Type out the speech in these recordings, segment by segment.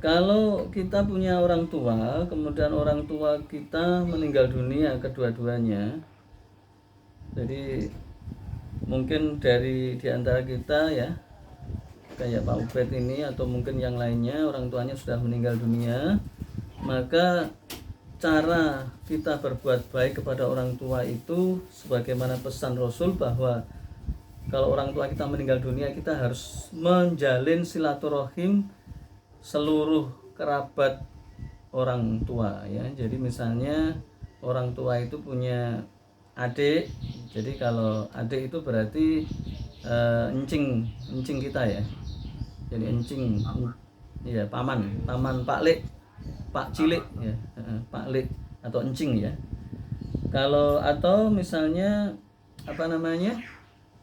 Kalau kita punya orang tua, kemudian orang tua kita meninggal dunia kedua-duanya, jadi mungkin dari diantara kita ya, kayak Pak Ubed ini atau mungkin yang lainnya orang tuanya sudah meninggal dunia, maka cara kita berbuat baik kepada orang tua itu sebagaimana pesan Rasul bahwa kalau orang tua kita meninggal dunia, kita harus menjalin silaturahim seluruh kerabat orang tua ya. Jadi misalnya orang tua itu punya adik, jadi kalau adik itu berarti encing kita ya. Jadi encing ya, paman Pak Lek, Pak Cilik ya, Pak Lek atau encing ya. Kalau atau misalnya apa namanya,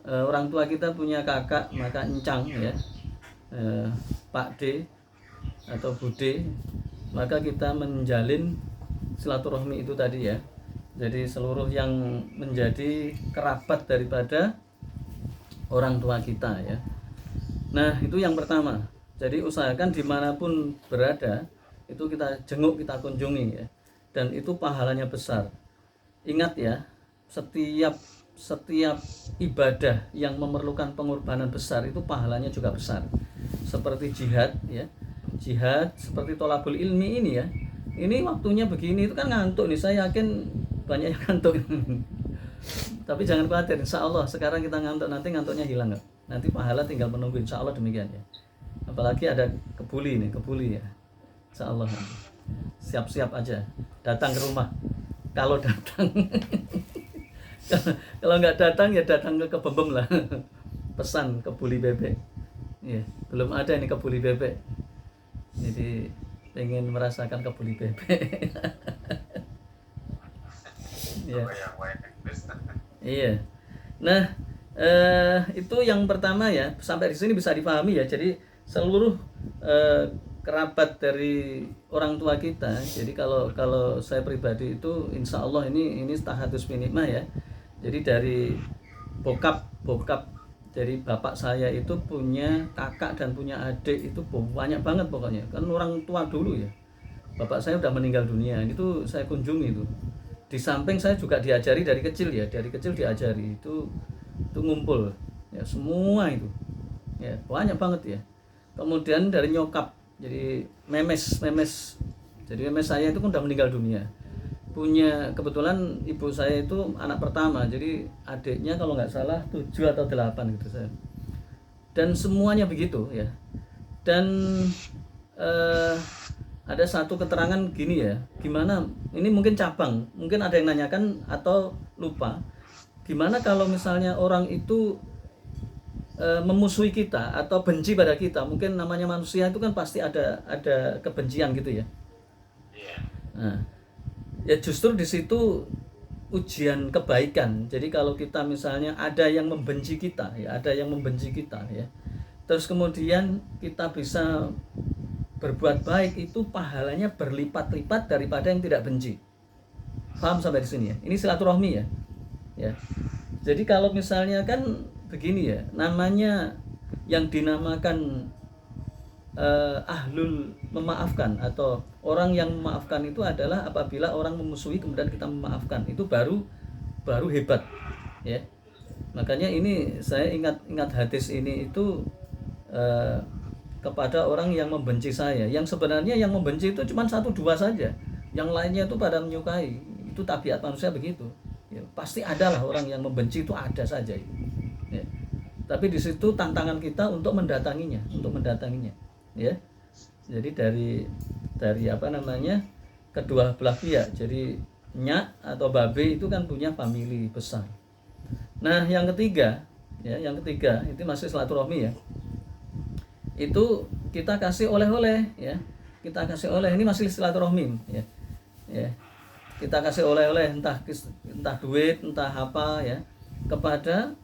orang tua kita punya kakak, maka encang ya, Pak D atau Bude, maka kita menjalin silaturahmi itu tadi ya. Jadi seluruh yang menjadi kerabat daripada orang tua kita ya. Nah itu yang pertama. Jadi usahakan dimanapun berada itu kita jenguk, kita kunjungi ya. Dan itu pahalanya besar. Ingat ya, setiap ibadah yang memerlukan pengorbanan besar itu pahalanya juga besar. Seperti jihad ya. Jihad seperti tolabul ilmi ini ya. Ini waktunya begini itu kan ngantuk nih, saya yakin banyak yang ngantuk. Tapi jangan khawatir, insya Allah sekarang kita ngantuk, nanti ngantuknya hilang nggak? Nanti pahala tinggal menunggu, insya Allah demikian ya. Apalagi ada kebuli ya, insya Allah. Siap-siap aja, datang ke rumah. Kalau datang, kalau nggak datang ya datang ke Kebembem lah. Pesan kebuli bebek. Ya, belum ada ini kebuli bebek. Jadi pengen merasakan kebuli bebek. Ya. Iya. Nah, itu yang pertama ya. Sampai di sini bisa dipahami ya. Jadi seluruh kerabat dari orang tua kita. Jadi kalau saya pribadi itu insya Allah ini tahatus minimah ya. Jadi dari bokap dari bapak saya itu punya kakak dan punya adik itu banyak banget pokoknya. Kan orang tua dulu ya. Bapak saya udah meninggal dunia. Itu saya kunjungi itu. Di samping saya juga diajari dari kecil ya. Dari kecil diajari itu ngumpul ya, semua itu. Ya, banyak banget ya. Kemudian dari nyokap. Jadi memes. Jadi memes saya itu kan udah meninggal dunia. Punya kebetulan ibu saya itu anak pertama, jadi adiknya kalau nggak salah 7 atau 8 gitu saya. Dan semuanya begitu ya. Dan ada satu keterangan gini ya, gimana, ini mungkin cabang, mungkin ada yang nanyakan atau lupa, gimana kalau misalnya orang itu memusuhi kita atau benci pada kita, mungkin namanya manusia itu kan pasti ada kebencian gitu ya. Nah, ya justru di situ ujian kebaikan. Jadi kalau kita misalnya ada yang membenci kita ya, terus kemudian kita bisa berbuat baik, itu pahalanya berlipat-lipat daripada yang tidak benci. Paham sampai di sini ya? Ini silaturahmi ya. Ya. Jadi kalau misalnya kan begini ya, namanya yang dinamakan ahlul memaafkan atau orang yang memaafkan itu adalah apabila orang memusuhi kemudian kita memaafkan, itu baru hebat ya. Makanya ini saya ingat hadis ini itu kepada orang yang membenci saya, yang sebenarnya yang membenci itu cuma 1-2 saja, yang lainnya itu pada menyukai. Itu tabiat manusia begitu ya, pasti adalah orang yang membenci itu ada saja ya. Tapi di situ tantangan kita untuk mendatanginya ya. Jadi dari apa namanya, kedua belah pihak. Jadi nyak atau babe itu kan punya famili besar. Nah yang ketiga itu masih silaturahmi ya. Itu kita kasih oleh-oleh ya. Ini masih silaturahmi ya. Ya. Kita kasih oleh-oleh entah duit, entah apa ya, kepada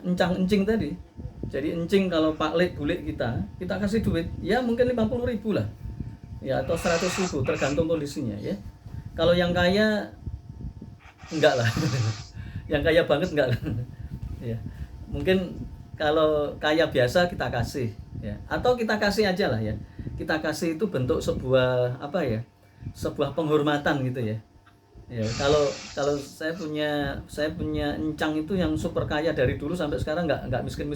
encang-encing tadi. Jadi encing kalau Pak Lek bulik kita kasih duit ya, mungkin 50.000 lah ya, atau 100.000 tergantung kondisinya ya. Kalau yang kaya enggak lah. Yang kaya banget enggak lah. Ya. Mungkin kalau kaya biasa kita kasih ya. Atau kita kasih aja lah ya, kita kasih itu bentuk sebuah apa ya, sebuah penghormatan gitu ya. Ya, kalau saya punya encang itu yang super kaya dari dulu sampai sekarang nggak miskin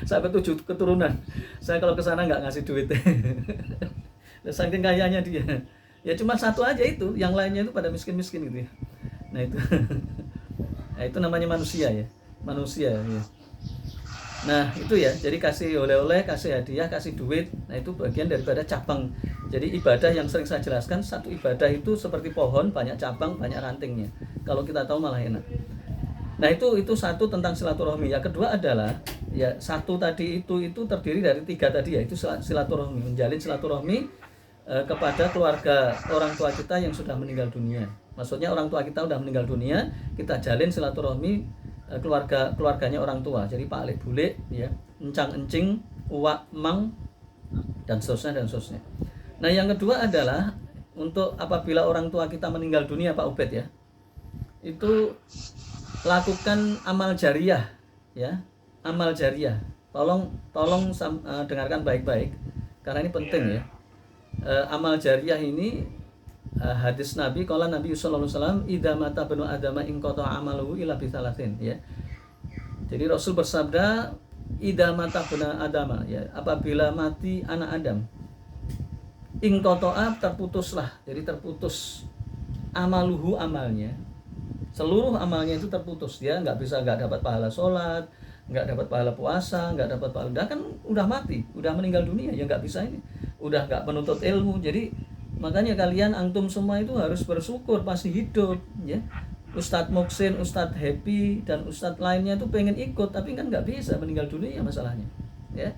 sampai 7 keturunan. Saya kalau ke sana nggak ngasih duit. Saking kayanya dia. Ya cuma satu aja itu, yang lainnya itu pada miskin gitu ya. Nah itu, nah, itu namanya manusia ya, manusia ya. Nah itu ya, jadi kasih oleh-oleh, kasih hadiah, kasih duit. Nah itu bagian daripada cabang. Jadi ibadah yang sering saya jelaskan, satu ibadah itu seperti pohon, banyak cabang, banyak rantingnya. Kalau kita tahu malah enak. Nah itu satu tentang silaturahmi. Yang kedua adalah ya satu tadi itu terdiri dari 3 tadi ya, itu silaturahmi, menjalin silaturahmi kepada keluarga orang tua kita yang sudah meninggal dunia. Maksudnya orang tua kita sudah meninggal dunia, kita jalin silaturahmi keluarganya orang tua. Jadi pak alik bule ya, encang encing, uwak mang, dan seterusnya. Nah yang kedua adalah untuk apabila orang tua kita meninggal dunia Pak Ubed ya, itu lakukan amal jariah ya, amal jariah. Tolong dengarkan baik-baik karena ini penting ya. Amal jariah ini hadis Nabi, qala Nabi sallallahu alaihi wasallam, idza mata banu adama in qata amaluhu illa bi salasin ya. Jadi Rasul bersabda, idza mata banu adama ya, apabila mati anak Adam, in qata'a, terputuslah. Jadi terputus amaluhu, amalnya. Seluruh amalnya itu terputus. Dia nggak dapat pahala sholat, nggak dapat pahala puasa, nggak dapat pahala. Kan udah mati, udah meninggal dunia, ya nggak bisa ini. Udah nggak menuntut ilmu. Jadi makanya kalian antum semua itu harus bersyukur pasti hidup ya. Ustadz Muksin, Ustadz Happy, dan Ustadz lainnya itu pengen ikut, tapi kan nggak bisa, meninggal dunia masalahnya ya.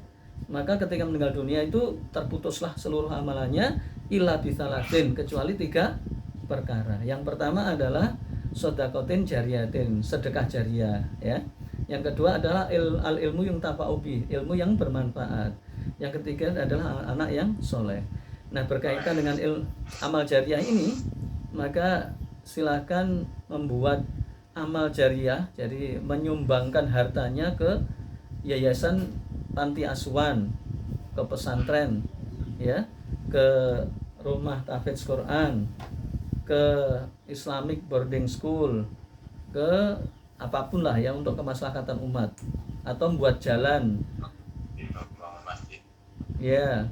Maka ketika meninggal dunia itu terputuslah seluruh amalannya illa bisalasin, kecuali 3 perkara. Yang pertama adalah sodakotin jariyatin, sedekah jariah ya. Yang kedua adalah al ilmu yang tafa'ubi, ilmu yang bermanfaat. Yang ketiga adalah anak yang soleh. Nah berkaitan dengan amal jariah ini, maka silakan membuat amal jariah, jadi menyumbangkan hartanya ke yayasan panti asuhan, ke pesantren ya, ke rumah tahfidz Quran, ke Islamic boarding school, ke apapun lah ya, untuk kemaslahatan umat, atau membuat jalan ya,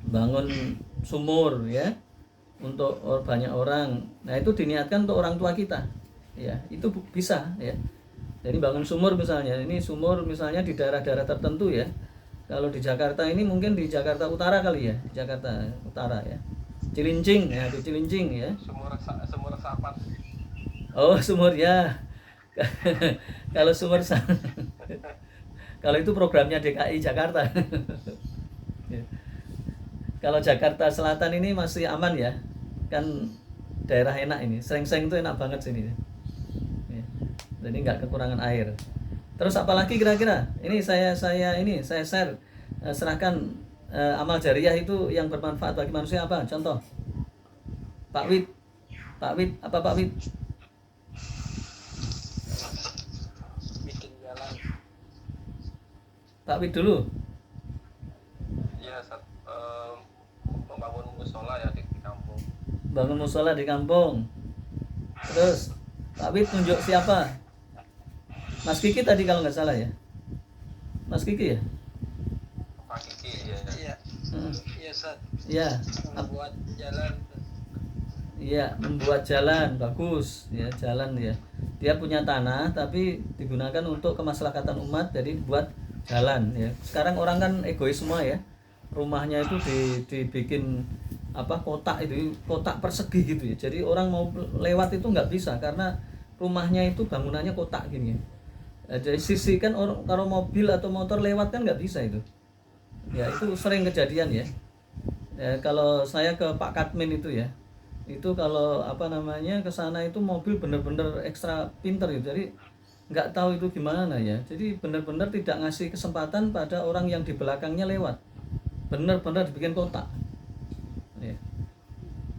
bangun sumur ya untuk banyak orang. Nah itu diniatkan untuk orang tua kita ya, itu bisa ya. Jadi bangun sumur misalnya, ini sumur misalnya di daerah-daerah tertentu ya. Kalau di Jakarta ini mungkin di Jakarta Utara kali ya, di Jakarta Utara ya, Cilincing ya, di Cilincing ya. Sumur resapan. Oh sumur ya. Kalau sumur kalau itu programnya DKI Jakarta. Kalau Jakarta Selatan ini masih aman ya, kan daerah enak ini, Srengseng itu enak banget sini ya. Jadi nggak kekurangan air. Terus apalagi kira-kira? Ini saya share, serahkan amal jariah itu yang bermanfaat bagi manusia apa? Contoh, Pak Wid, apa Pak Wid? Bikin jalan. Pak Wid dulu. Iya, membangun musola ya di kampung. Bangun musola di kampung. Terus Pak Wid tunjuk siapa? Mas Kiki tadi kalau nggak salah ya. Mas Kiki ya? Pak Kiki ya. Iya. Iya, Ustaz. Iya. Membuat jalan. Iya, membuat jalan bagus ya, jalan ya. Dia punya tanah tapi digunakan untuk kemaslahatan umat, jadi buat jalan ya. Sekarang orang kan egois semua ya. Rumahnya itu dibikin apa, kotak itu, kotak persegi gitu ya. Jadi orang mau lewat itu nggak bisa karena rumahnya itu bangunannya kotak gini ya. Dari sisi kan orang kalau mobil atau motor lewat kan nggak bisa itu. Ya itu sering kejadian ya. Ya kalau saya ke Pak Katmin itu ya, itu kalau apa namanya ke sana itu mobil bener-bener ekstra pinter gitu. Jadi nggak tahu itu gimana ya. Jadi bener-bener tidak ngasih kesempatan pada orang yang di belakangnya lewat. Bener-bener dibikin kotak. Ya.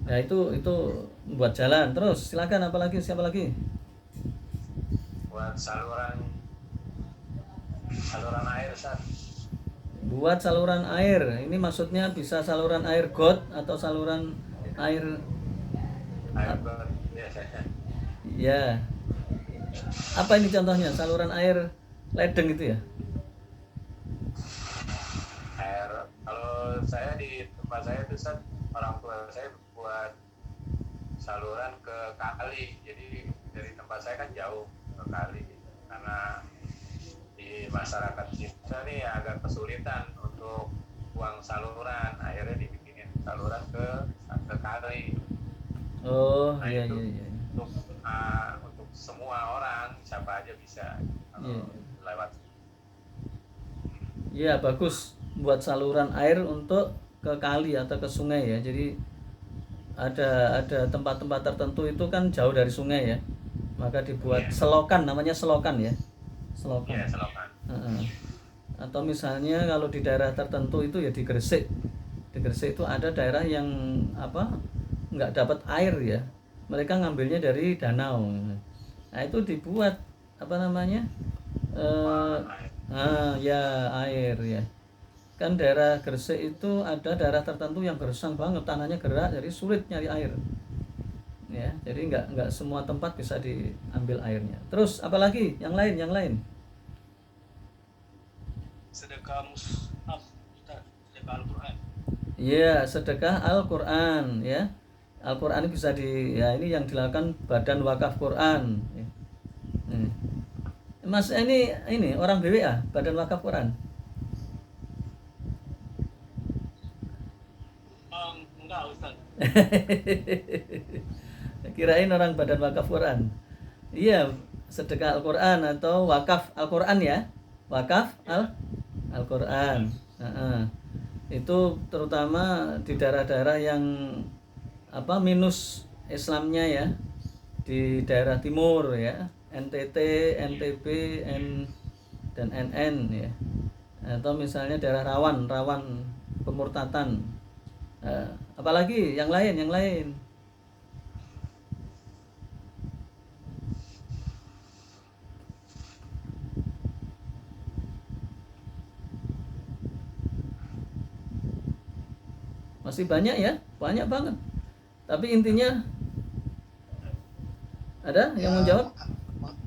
Ya itu buat jalan. Terus silakan apalagi, siapa lagi? Buat saluran air, Ustaz. buat saluran air. Ini maksudnya bisa saluran air got atau saluran air got. ya. Apa ini contohnya? Saluran air ledeng itu ya? Air, kalau saya di tempat saya itu orang tua saya buat saluran ke kali, jadi dari tempat saya kan jauh ke kali, karena di masyarakat kita nih agak kesulitan untuk buang saluran, akhirnya dibikinin saluran ke kali. Oh, nah, iya itu iya. Untuk semua orang, siapa aja bisa lewat. Iya, bagus buat saluran air untuk ke kali atau ke sungai ya. Jadi ada tempat-tempat tertentu itu kan jauh dari sungai ya. Maka dibuat selokan, namanya selokan ya. Selokan. Iya, selokan. Atau misalnya kalau di daerah tertentu itu ya di Gresik. Di Gresik itu ada daerah yang nggak dapat air ya. Mereka ngambilnya dari danau. Nah, itu dibuat ya air ya. Kan daerah Gresik itu ada daerah tertentu yang gersang banget, tanahnya gerak, jadi sulit nyari air. Ya, jadi nggak semua tempat bisa diambil airnya. Terus apalagi yang lain? Sedekah mushaf, sedekah Al-Quran. Iya, sedekah Al-Quran ya. Al-Quran bisa ini yang dilakukan Badan Wakaf Quran. Mas ini orang BWA, Badan Wakaf Quran. Enggak, Ustaz. Kirain orang Badan Wakaf Quran. Iya, sedekah Al-Quran atau wakaf Al-Quran ya. Wakaf Al-Quran. Itu terutama di daerah-daerah yang minus Islamnya ya, di daerah timur ya, NTT, NTB, dan NN ya, atau misalnya daerah rawan pemurtatan. Apalagi yang lain. Masih banyak ya, banyak banget. Tapi intinya ada yang mau jawab?